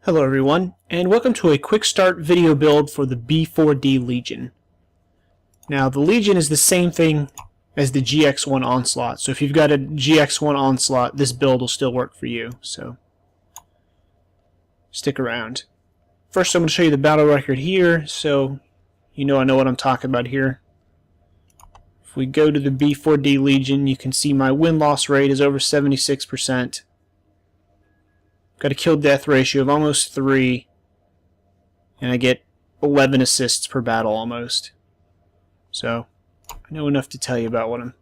Hello everyone, and welcome to a quick start video build for the B-4D Legion. Now the Legion is the same thing as the GX1 Onslaught, so if you've got a GX1 Onslaught, this build will still work for you, so stick around. First I'm going to show you the battle record here, so I know what I'm talking about here. If we go to the B-4D Legion, you can see my win-loss rate is over 76%. Got a kill-death ratio of almost 3, and I get 11 assists per battle almost. So, I know enough to tell you about what I'm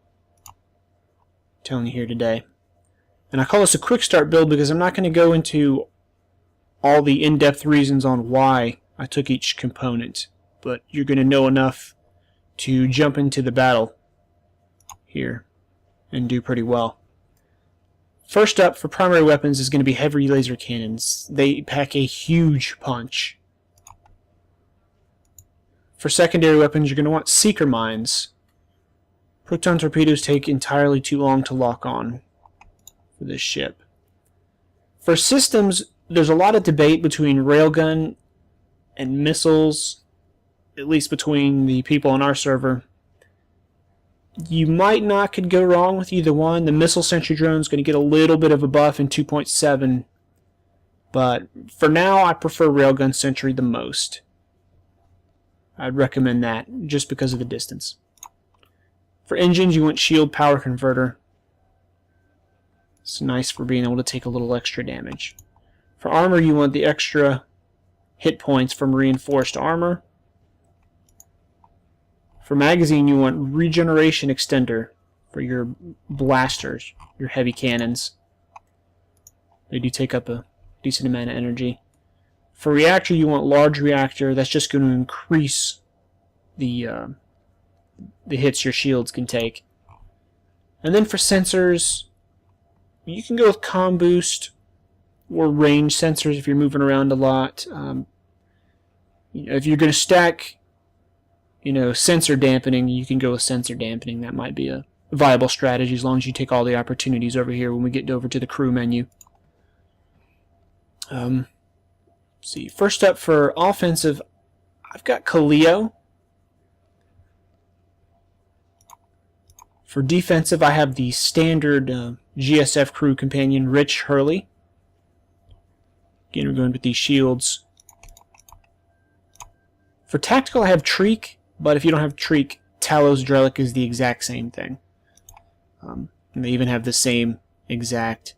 telling you here today. And I call this a quick start build because I'm not going to go into all the in-depth reasons on why I took each component, but you're going to know enough to jump into the battle here and do pretty well. First up for primary weapons is going to be heavy laser cannons. They pack a huge punch. For secondary weapons, you're going to want seeker mines. Proton torpedoes take entirely too long to lock on for this ship. For systems, there's a lot of debate between railgun and missiles, at least between the people on our server. You might not could go wrong with either one. The missile sentry drone is going to get a little bit of a buff in 2.7, but for now I prefer railgun sentry the most. I'd recommend that just because of the distance. For engines, you want shield power converter. It's nice for being able to take a little extra damage. For armor, you want the extra hit points from reinforced armor. For magazine, you want regeneration extender for your blasters, your heavy cannons. They do take up a decent amount of energy. For reactor, you want large reactor. That's just going to increase the hits your shields can take. And then for sensors, you can go with comm boost or range sensors if you're moving around a lot. If you're going to stack sensor dampening, you can go with sensor dampening. That might be a viable strategy as long as you take all the opportunities over here when we get over to the crew menu. Let's see. First up for offensive, I've got Kaleo. For defensive, I have the standard GSF crew companion, Rich Hurley. Again, we're going with these shields. For tactical, I have Treek. But if you don't have Treek, Talos Drellic is the exact same thing. And they even have the same exact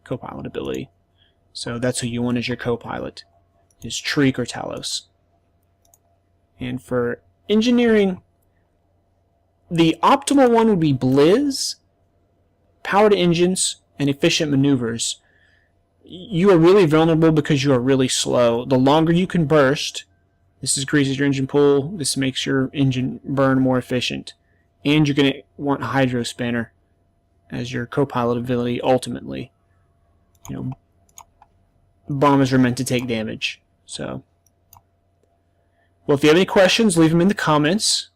co-pilot ability. So that's who you want as your co-pilot, is Treek or Talos. And for engineering, the optimal one would be Blizz, powered engines, and efficient maneuvers. You are really vulnerable because you are really slow. The longer you can burst, this increases your engine pull, this makes your engine burn more efficient. And you're going to want Hydro Spanner as your co-pilot ability ultimately. Bombers are meant to take damage. So, well, if you have any questions, leave them in the comments.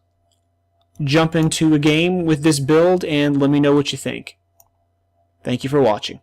Jump into a game with this build and let me know what you think. Thank you for watching.